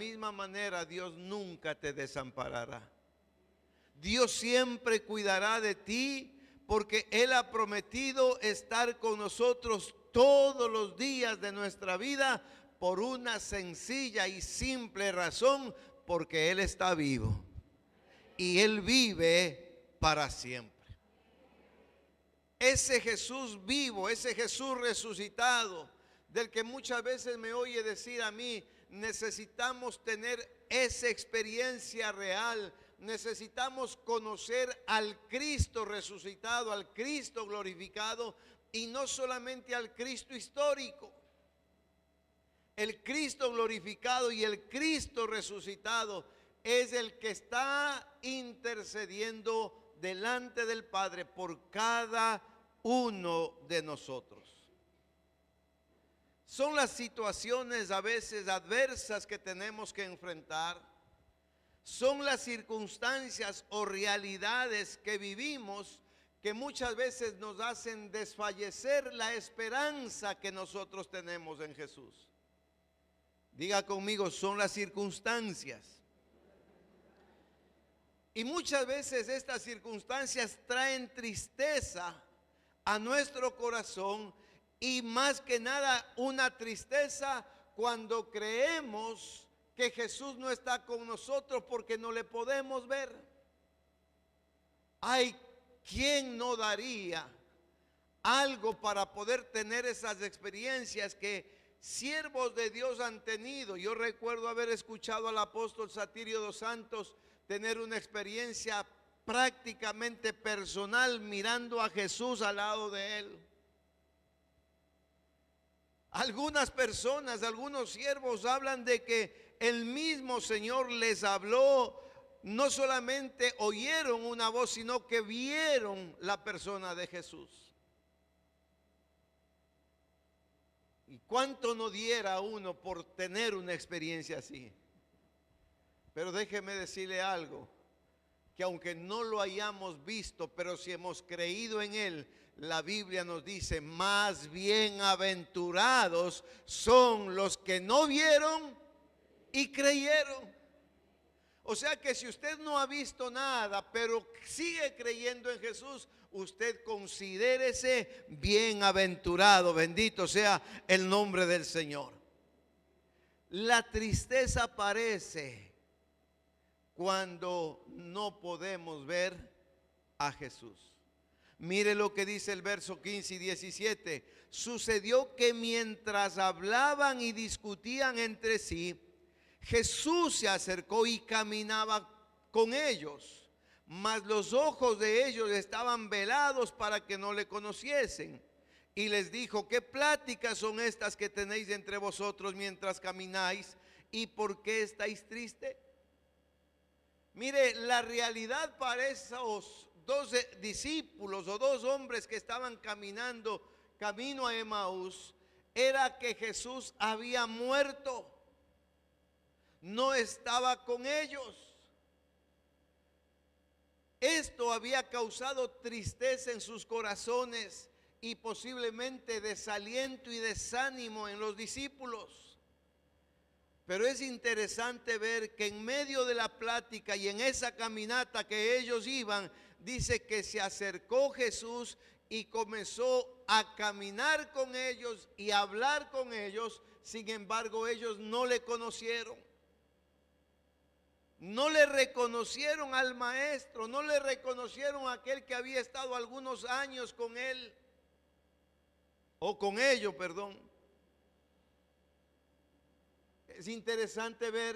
misma manera Dios nunca te desamparará. Dios siempre cuidará de ti porque Él ha prometido estar con nosotros todos los días de nuestra vida por una sencilla y simple razón, porque Él está vivo y Él vive para siempre. Ese Jesús vivo, ese Jesús resucitado, del que muchas veces me oye decir a mí, necesitamos tener esa experiencia real, necesitamos conocer al Cristo resucitado, al Cristo glorificado, y no solamente al Cristo histórico. El Cristo glorificado y el Cristo resucitado es el que está intercediendo delante del Padre por cada uno de nosotros. Son las situaciones a veces adversas que tenemos que enfrentar. Son las circunstancias o realidades que vivimos que muchas veces nos hacen desfallecer la esperanza que nosotros tenemos en Jesús. Diga conmigo, son las circunstancias. Y muchas veces estas circunstancias traen tristeza a nuestro corazón, y más que nada una tristeza cuando creemos que Jesús no está con nosotros porque no le podemos ver. Ay, ¿quién no daría algo para poder tener esas experiencias que siervos de Dios han tenido? Yo recuerdo haber escuchado al apóstol Satirio dos Santos tener una experiencia prácticamente personal mirando a Jesús al lado de él. Algunas personas, algunos siervos hablan de que el mismo Señor les habló, no solamente oyeron una voz, sino que vieron la persona de Jesús. ¿Y cuánto no diera uno por tener una experiencia así? Pero déjeme decirle algo, que aunque no lo hayamos visto, pero si hemos creído en Él, la Biblia nos dice, más bienaventurados son los que no vieron y creyeron. O sea que si usted no ha visto nada, pero sigue creyendo en Jesús, usted considérese bienaventurado. Bendito sea el nombre del Señor. La tristeza aparece cuando no podemos ver a Jesús. Mire lo que dice el verso 15 y 17. Sucedió que mientras hablaban y discutían entre sí, Jesús se acercó y caminaba con ellos, mas los ojos de ellos estaban velados para que no le conociesen. Y les dijo, ¿qué pláticas son estas que tenéis entre vosotros mientras camináis? ¿Y por qué estáis tristes? Mire, la realidad para esos dos discípulos o dos hombres que estaban caminando camino a Emaús era que Jesús había muerto, no estaba con ellos. Esto había causado tristeza en sus corazones y posiblemente desaliento y desánimo en los discípulos. Pero es interesante ver que en medio de la plática y en esa caminata que ellos iban, dice que se acercó Jesús y comenzó a caminar con ellos y a hablar con ellos. Sin embargo, ellos no le conocieron. No le reconocieron al maestro, no le reconocieron a aquel que había estado algunos años con él, o con ellos, perdón. Es interesante ver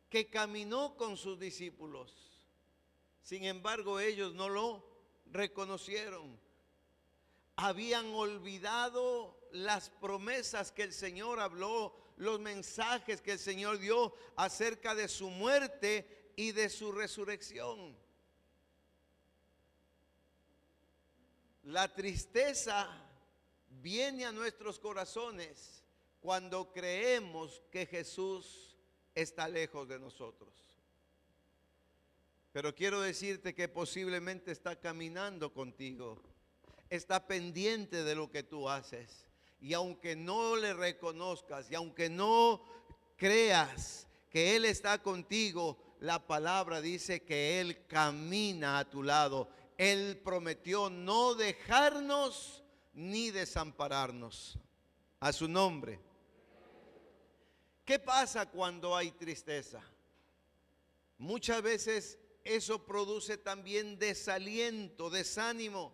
que caminó con sus discípulos. Sin embargo, ellos no lo reconocieron. Habían olvidado las promesas que el Señor habló, los mensajes que el Señor dio acerca de su muerte y de su resurrección. La tristeza viene a nuestros corazones cuando creemos que Jesús está lejos de nosotros. Pero quiero decirte que posiblemente está caminando contigo, está pendiente de lo que tú haces. Y aunque no le reconozcas y aunque no creas que Él está contigo, la palabra dice que Él camina a tu lado. Él prometió no dejarnos ni desampararnos. A su nombre. ¿Qué pasa cuando hay tristeza? Muchas veces eso produce también desaliento, desánimo.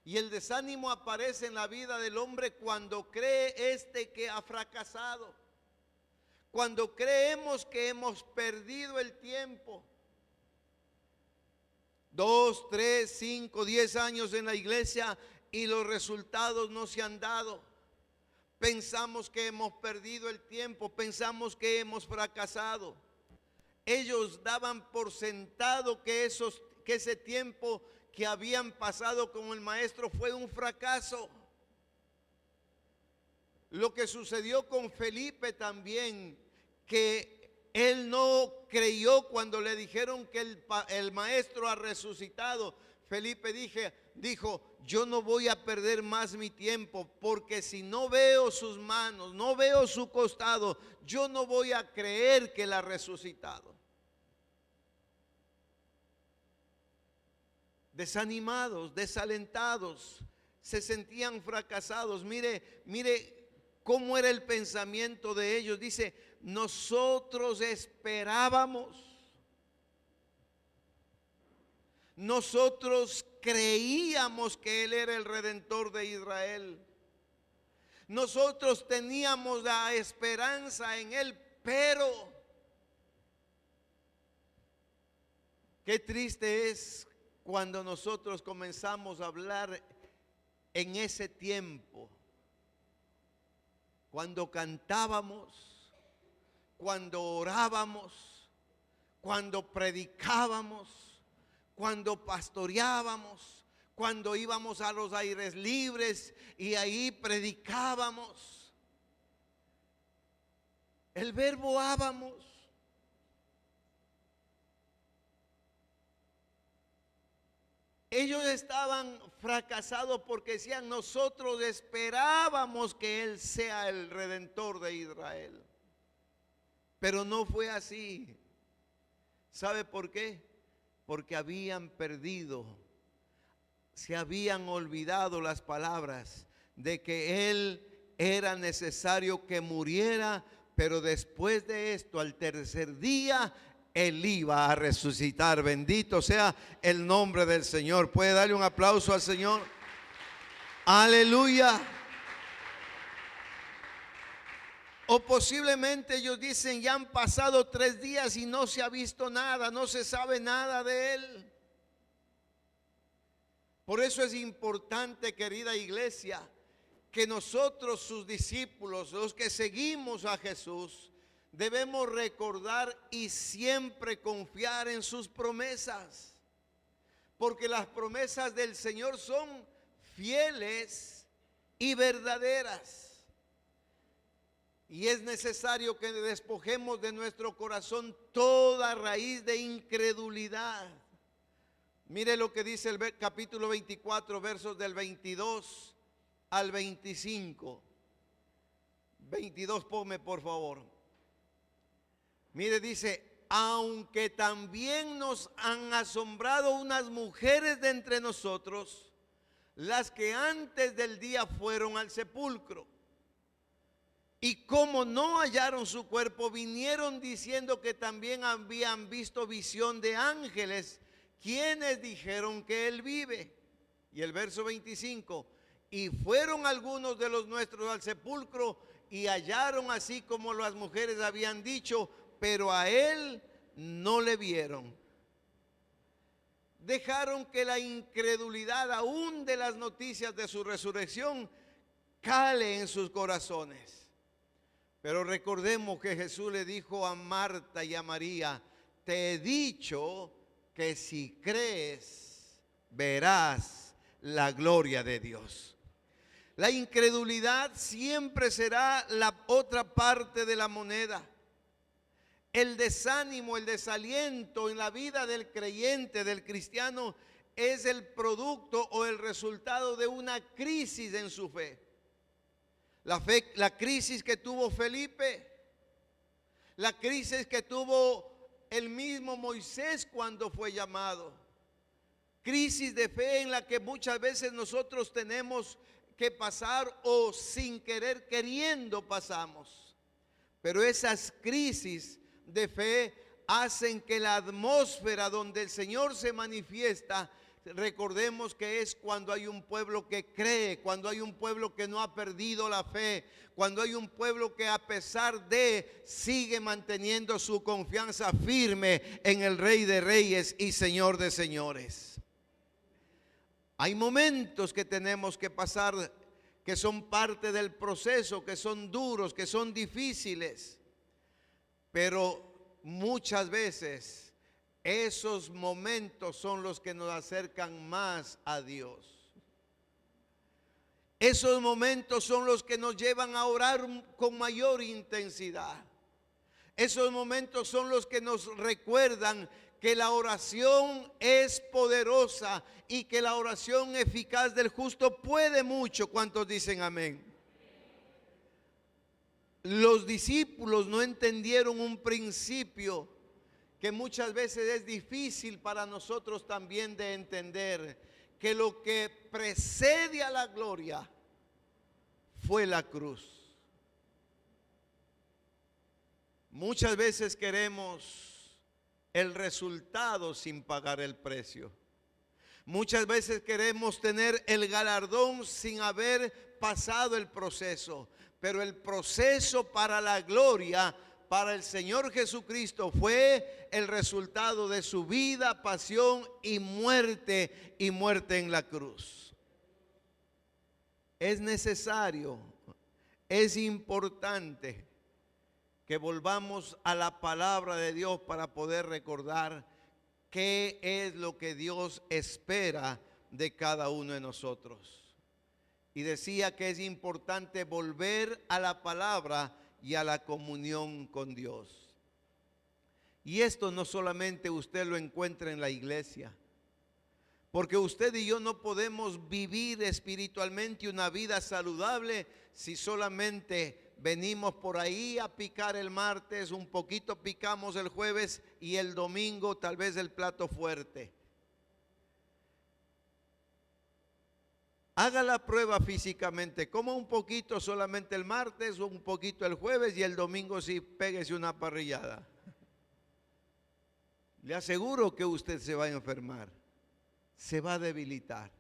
Y el desánimo aparece en la vida del hombre cuando cree que ha fracasado. Cuando creemos que hemos perdido el tiempo. 2, 3, 5, 10 años en la iglesia y los resultados no se han dado. Pensamos que hemos perdido el tiempo, pensamos que hemos fracasado. Ellos daban por sentado que ese tiempo que habían pasado con el maestro fue un fracaso. Lo que sucedió con Felipe también, que él no creyó cuando le dijeron que el maestro ha resucitado. Felipe dijo, yo no voy a perder más mi tiempo, porque si no veo sus manos, no veo su costado, yo no voy a creer que él ha resucitado. Desanimados, desalentados, se sentían fracasados. Mire cómo era el pensamiento de ellos. Dice, nosotros esperábamos, nosotros creíamos que Él era el Redentor de Israel. Nosotros teníamos la esperanza en Él, pero qué triste es cuando nosotros comenzamos a hablar en ese tiempo, cuando cantábamos, cuando orábamos, cuando predicábamos, cuando pastoreábamos, cuando íbamos a los aires libres y ahí predicábamos. El verbo ábamos. Ellos estaban fracasados porque decían, nosotros esperábamos que Él sea el Redentor de Israel. Pero no fue así. ¿Sabe por qué? Porque habían perdido, se habían olvidado las palabras de que Él era necesario que muriera, pero después de esto, al tercer día, Él iba a resucitar. Bendito sea el nombre del Señor. ¿Puede darle un aplauso al Señor? Aleluya. O posiblemente ellos dicen, ya han pasado 3 días y no se ha visto nada, no se sabe nada de Él. Por eso es importante, querida iglesia, que nosotros, sus discípulos, los que seguimos a Jesús, debemos recordar y siempre confiar en sus promesas. Porque las promesas del Señor son fieles y verdaderas. Y es necesario que despojemos de nuestro corazón toda raíz de incredulidad. Mire lo que dice el capítulo 24, versos del 22 al 25. 22, ponme por favor. Mire, dice, aunque también nos han asombrado unas mujeres de entre nosotros, las que antes del día fueron al sepulcro. Y como no hallaron su cuerpo, vinieron diciendo que también habían visto visión de ángeles, quienes dijeron que Él vive. Y el verso 25, y fueron algunos de los nuestros al sepulcro y hallaron así como las mujeres habían dicho, pero a Él no le vieron. Dejaron que la incredulidad aún de las noticias de su resurrección cale en sus corazones. Pero recordemos que Jesús le dijo a Marta y a María, te he dicho que si crees, verás la gloria de Dios. La incredulidad siempre será la otra parte de la moneda. El desánimo, el desaliento en la vida del creyente, del cristiano, es el producto o el resultado de una crisis en su fe. La crisis que tuvo Felipe, La crisis que tuvo el mismo Moisés cuando fue llamado. Crisis de fe en la que muchas veces nosotros tenemos que pasar o sin querer queriendo pasamos. Pero esas crisis de fe hacen que la atmósfera donde el Señor se manifiesta, recordemos que es cuando hay un pueblo que cree, cuando hay un pueblo que no ha perdido la fe, cuando hay un pueblo que a pesar de sigue manteniendo su confianza firme en el Rey de Reyes y Señor de Señores. Hay momentos que tenemos que pasar que son parte del proceso, que son duros, que son difíciles, pero muchas veces esos momentos son los que nos acercan más a Dios. Esos momentos son los que nos llevan a orar con mayor intensidad. Esos momentos son los que nos recuerdan que la oración es poderosa y que la oración eficaz del justo puede mucho. ¿Cuántos dicen amén? Los discípulos no entendieron un principio que muchas veces es difícil para nosotros también de entender, que lo que precede a la gloria fue la cruz. Muchas veces queremos el resultado sin pagar el precio. Muchas veces queremos tener el galardón sin haber pasado el proceso. Pero el proceso para la gloria, para el Señor Jesucristo, fue el resultado de su vida, pasión y muerte en la cruz. Es necesario, es importante que volvamos a la palabra de Dios para poder recordar qué es lo que Dios espera de cada uno de nosotros. Y decía que es importante volver a la palabra y a la comunión con Dios. Y esto no solamente usted lo encuentra en la iglesia, porque usted y yo no podemos vivir espiritualmente una vida saludable si solamente venimos por ahí a picar el martes, un poquito picamos el jueves y el domingo tal vez el plato fuerte. Haga la prueba físicamente, coma un poquito solamente el martes, un poquito el jueves y el domingo sí péguese una parrillada. Le aseguro que usted se va a enfermar, se va a debilitar.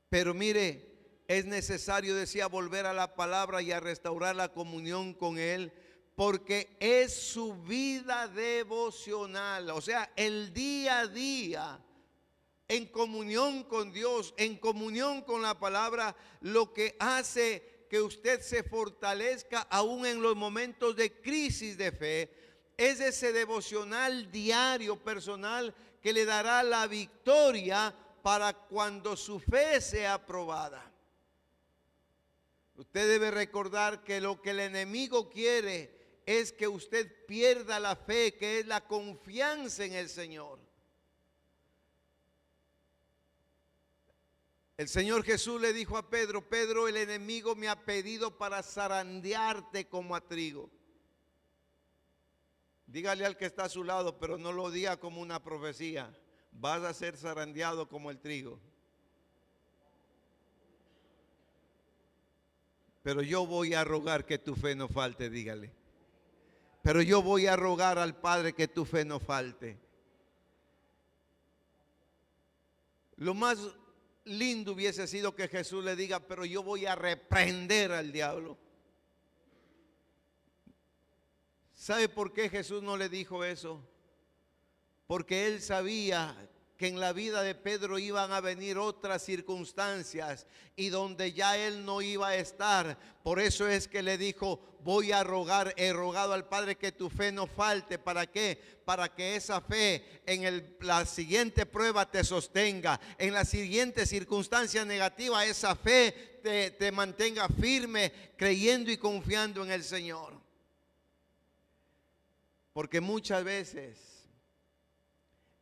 Pero mire, es necesario, decía, volver a la palabra y a restaurar la comunión con Él, porque es su vida devocional, o sea, el día a día, en comunión con Dios, en comunión con la palabra, lo que hace que usted se fortalezca aún en los momentos de crisis de fe, es ese devocional diario personal que le dará la victoria para cuando su fe sea probada. Usted debe recordar que lo que el enemigo quiere es que usted pierda la fe, que es la confianza en el Señor. El Señor Jesús le dijo a Pedro: Pedro, el enemigo me ha pedido para zarandearte como a trigo. Dígale al que está a su lado, pero no lo diga como una profecía: vas a ser zarandeado como el trigo. Pero yo voy a rogar que tu fe no falte, dígale. Pero yo voy a rogar al Padre que tu fe no falte. Lo más lindo hubiese sido que Jesús le diga: pero yo voy a reprender al diablo. ¿Sabe por qué Jesús no le dijo eso? Porque él sabía que en la vida de Pedro iban a venir otras circunstancias y donde ya él no iba a estar. Por eso es que le dijo: voy a rogar, he rogado al Padre que tu fe no falte. ¿Para qué? Para que esa fe en la siguiente prueba te sostenga, en la siguiente circunstancia negativa esa fe te mantenga firme, creyendo y confiando en el Señor. Porque muchas veces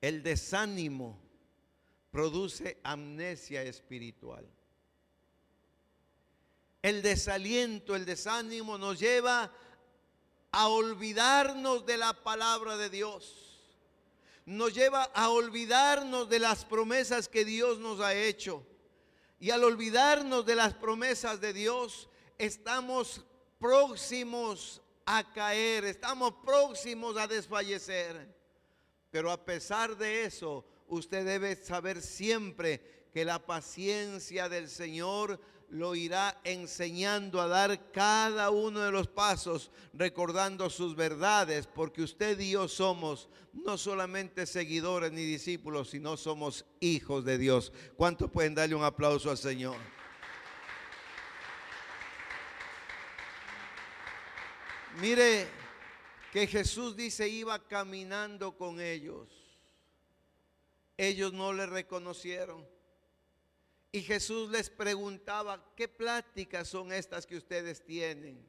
el desánimo produce amnesia espiritual. El desaliento, el desánimo nos lleva a olvidarnos de la palabra de Dios. Nos lleva a olvidarnos de las promesas que Dios nos ha hecho. Y al olvidarnos de las promesas de Dios, estamos próximos a caer, estamos próximos a desfallecer. Pero a pesar de eso, usted debe saber siempre que la paciencia del Señor lo irá enseñando a dar cada uno de los pasos, recordando sus verdades, porque usted y yo somos no solamente seguidores ni discípulos, sino somos hijos de Dios. ¿Cuántos pueden darle un aplauso al Señor? Mire que Jesús dice iba caminando con ellos. Ellos no le reconocieron. Y Jesús les preguntaba, ¿qué pláticas son estas que ustedes tienen?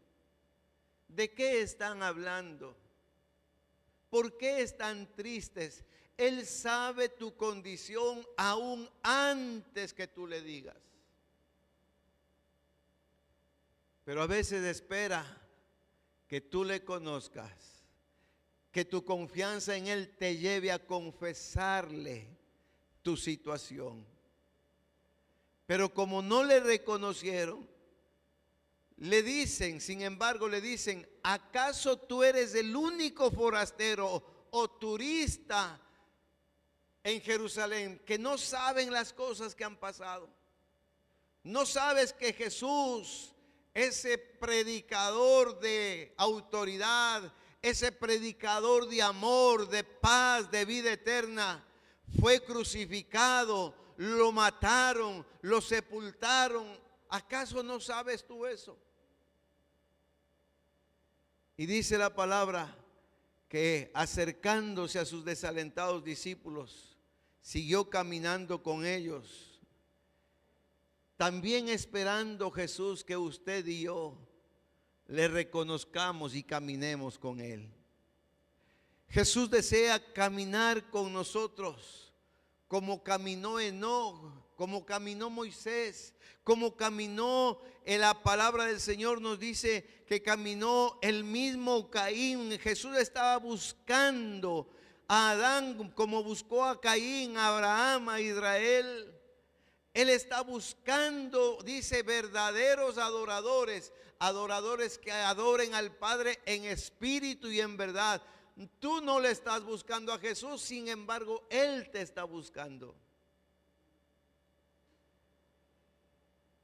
¿De qué están hablando? ¿Por qué están tristes? Él sabe tu condición aún antes que tú le digas. Pero a veces espera que tú le conozcas, que tu confianza en Él te lleve a confesarle tu situación. Pero como no le reconocieron, le dicen, sin embargo, le dicen, ¿acaso tú eres el único forastero o turista en Jerusalén que no saben las cosas que han pasado? ¿No sabes que Jesús, ese predicador de autoridad, ese predicador de amor, de paz, de vida eterna, fue crucificado, lo mataron, lo sepultaron? ¿Acaso no sabes tú eso? Y dice la palabra que acercándose a sus desalentados discípulos, siguió caminando con ellos, también esperando Jesús que usted y yo le reconozcamos y caminemos con Él. Jesús desea caminar con nosotros como caminó Enoc, como caminó Moisés, como caminó en la palabra del Señor. Nos dice que caminó el mismo Caín. Jesús estaba buscando a Adán como buscó a Caín, a Abraham, a Israel. Él está buscando, dice, verdaderos adoradores, adoradores que adoren al Padre en espíritu y en verdad. Tú no le estás buscando a Jesús, sin embargo, Él te está buscando.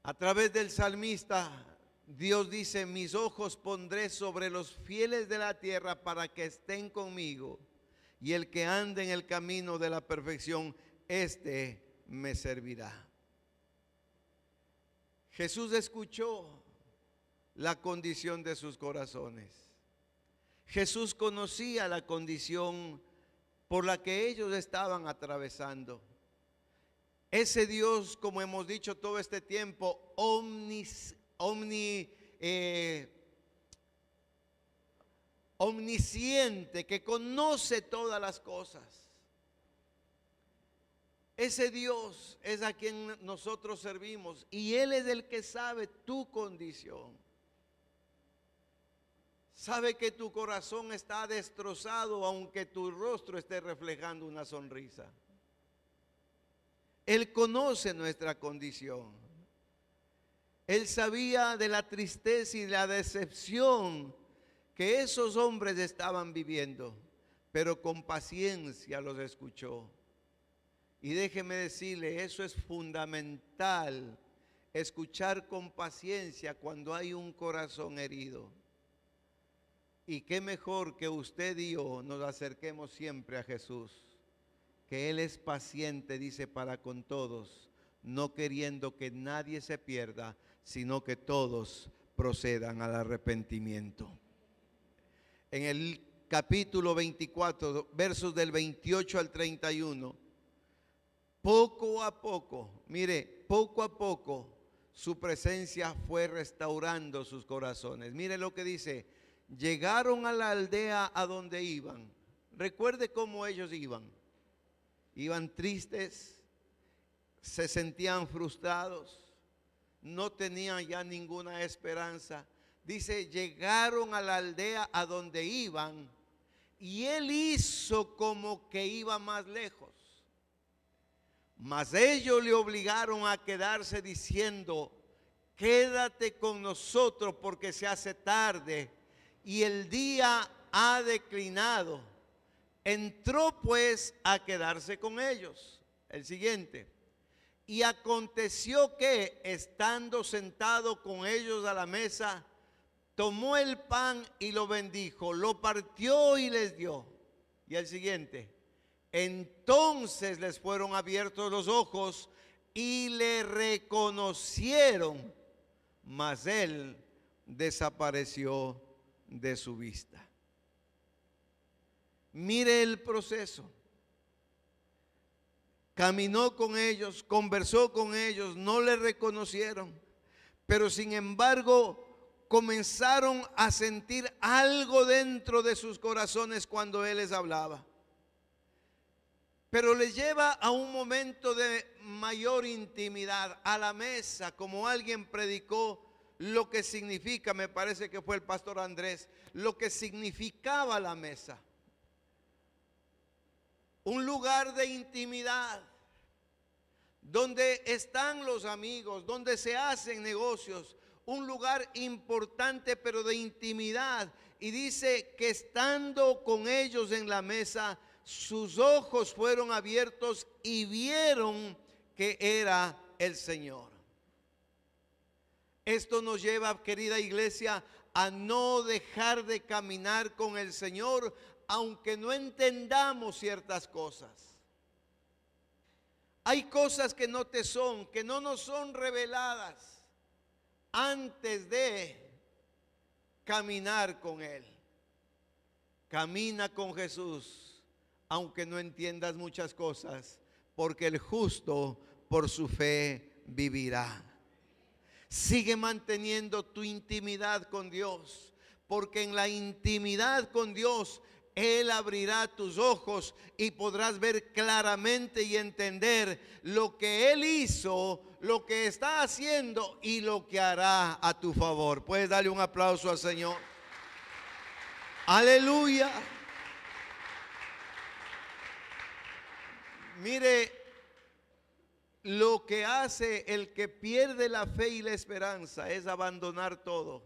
A través del salmista, Dios dice, mis ojos pondré sobre los fieles de la tierra para que estén conmigo. Y el que ande en el camino de la perfección, este me servirá. Jesús escuchó la condición de sus corazones. Jesús conocía la condición por la que ellos estaban atravesando. Ese Dios, como hemos dicho todo este tiempo, omnisciente, que conoce todas las cosas. Ese Dios es a quien nosotros servimos y Él es el que sabe tu condición. Sabe que tu corazón está destrozado aunque tu rostro esté reflejando una sonrisa. Él conoce nuestra condición. Él sabía de la tristeza y la decepción que esos hombres estaban viviendo, pero con paciencia los escuchó. Y déjeme decirle, eso es fundamental, escuchar con paciencia cuando hay un corazón herido. Y qué mejor que usted y yo nos acerquemos siempre a Jesús, que Él es paciente, dice, para con todos, no queriendo que nadie se pierda, sino que todos procedan al arrepentimiento. En el capítulo 24, versos del 28 al 31, poco a poco, mire, poco a poco su presencia fue restaurando sus corazones. Mire lo que dice, llegaron a la aldea a donde iban. Recuerde cómo ellos iban. Iban tristes, se sentían frustrados, no tenían ya ninguna esperanza. Dice, llegaron a la aldea a donde iban y él hizo como que iba más lejos. Mas ellos le obligaron a quedarse diciendo, quédate con nosotros porque se hace tarde y el día ha declinado. Entró pues a quedarse con ellos. El siguiente. Y aconteció que, estando sentado con ellos a la mesa, tomó el pan y lo bendijo, lo partió y les dio. Y el siguiente. Entonces les fueron abiertos los ojos y le reconocieron, mas él desapareció de su vista. Mire el proceso. Caminó con ellos, conversó con ellos, no le reconocieron, pero sin embargo comenzaron a sentir algo dentro de sus corazones cuando él les hablaba. Pero les lleva a un momento de mayor intimidad, a la mesa, como alguien predicó lo que significa, me parece que fue el pastor Andrés, lo que significaba la mesa. Un lugar de intimidad, donde están los amigos, donde se hacen negocios, un lugar importante pero de intimidad. Y dice que estando con ellos en la mesa, sus ojos fueron abiertos y vieron que era el Señor. Esto nos lleva, querida iglesia, a no dejar de caminar con el Señor, aunque no entendamos ciertas cosas. Hay cosas que no te son, que no nos son reveladas antes de caminar con Él. Camina con Jesús, aunque no entiendas muchas cosas, porque el justo por su fe vivirá. Sigue manteniendo tu intimidad con Dios, porque en la intimidad con Dios Él abrirá tus ojos y podrás ver claramente y entender lo que Él hizo, lo que está haciendo y lo que hará a tu favor. Puedes darle un aplauso al Señor. Aleluya. Mire, lo que hace el que pierde la fe y la esperanza es abandonar todo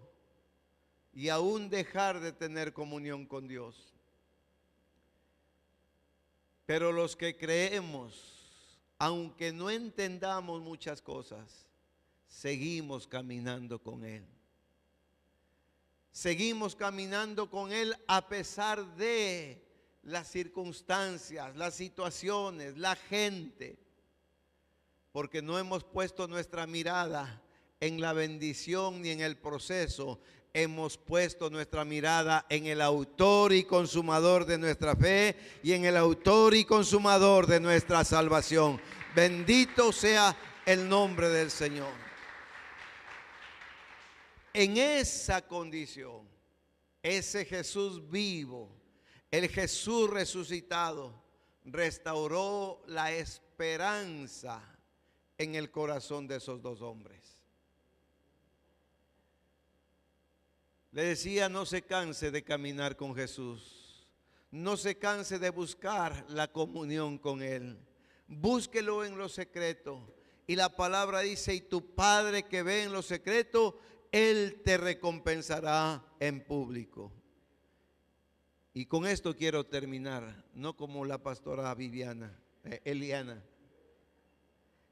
y aún dejar de tener comunión con Dios. Pero los que creemos, aunque no entendamos muchas cosas, seguimos caminando con Él. Seguimos caminando con Él a pesar de las circunstancias, las situaciones, la gente. Porque no hemos puesto nuestra mirada en la bendición ni en el proceso. Hemos puesto nuestra mirada en el autor y consumador de nuestra fe y en el autor y consumador de nuestra salvación. Bendito sea el nombre del Señor. En esa condición, ese Jesús vivo, el Jesús resucitado, restauró la esperanza en el corazón de esos dos hombres. Le decía, no se canse de caminar con Jesús, no se canse de buscar la comunión con Él, búsquelo en lo secreto. Y la palabra dice, y tu Padre que ve en lo secreto, Él te recompensará en público. Y con esto quiero terminar, no como la pastora Eliana.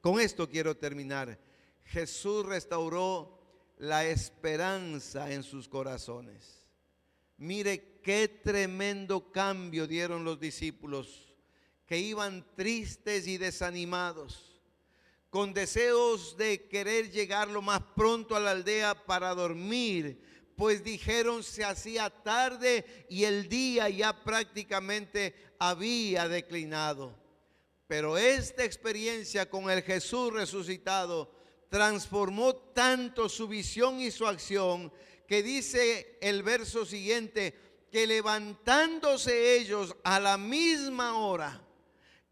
Con esto quiero terminar. Jesús restauró la esperanza en sus corazones. Mire qué tremendo cambio dieron los discípulos, que iban tristes y desanimados, con deseos de querer llegar lo más pronto a la aldea para dormir, pues dijeron se hacía tarde y el día ya prácticamente había declinado. Pero esta experiencia con el Jesús resucitado transformó tanto su visión y su acción, que dice el verso siguiente, que levantándose ellos a la misma hora,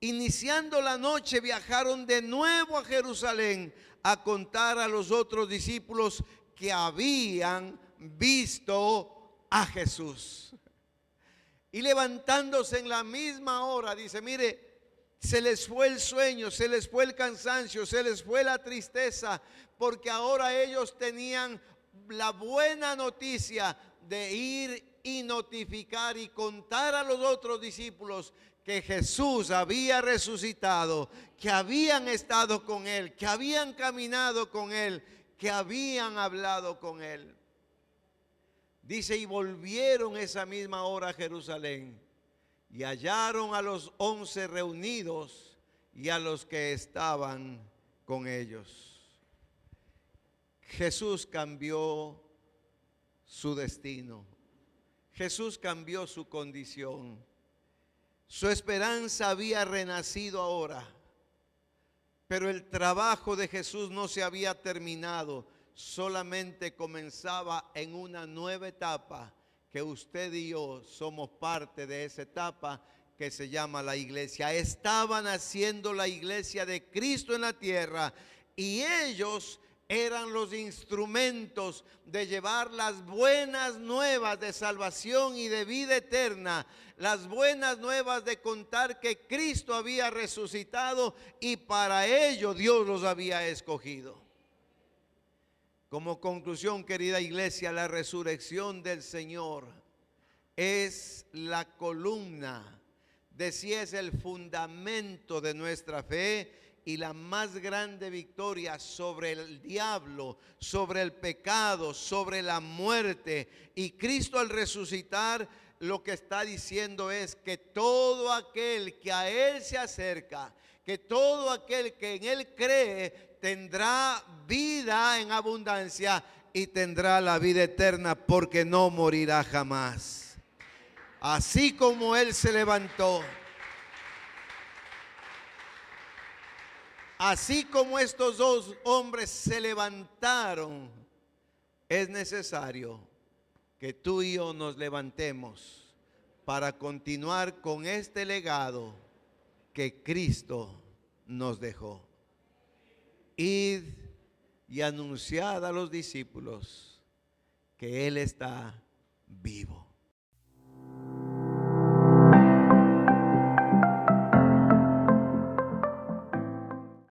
iniciando la noche, viajaron de nuevo a Jerusalén a contar a los otros discípulos que habían visto a Jesús. Y levantándose en la misma hora, dice, mire, se les fue el sueño, se les fue el cansancio, se les fue la tristeza, porque ahora ellos tenían la buena noticia de ir y notificar y contar a los otros discípulos que Jesús había resucitado, que habían estado con él, que habían caminado con él, que habían hablado con él. Dice, y volvieron esa misma hora a Jerusalén y hallaron a los 11 reunidos y a los que estaban con ellos. Jesús cambió su destino. Jesús cambió su condición. Su esperanza había renacido ahora, pero el trabajo de Jesús no se había terminado, solamente comenzaba en una nueva etapa, que usted y yo somos parte de esa etapa que se llama la iglesia. Estaban haciendo la iglesia de Cristo en la tierra y ellos eran los instrumentos de llevar las buenas nuevas de salvación y de vida eterna, las buenas nuevas de contar que Cristo había resucitado y para ello Dios los había escogido. Como conclusión, querida iglesia, la resurrección del Señor es la columna, decía, es el fundamento de nuestra fe y la más grande victoria sobre el diablo, sobre el pecado, sobre la muerte. Y Cristo al resucitar lo que está diciendo es que todo aquel que a Él se acerca, que todo aquel que en Él cree, tendrá vida en abundancia y tendrá la vida eterna, porque no morirá jamás. Así como Él se levantó, así como estos dos hombres se levantaron, es necesario que tú y yo nos levantemos para continuar con este legado que Cristo nos dejó. Id y anunciad a los discípulos que Él está vivo.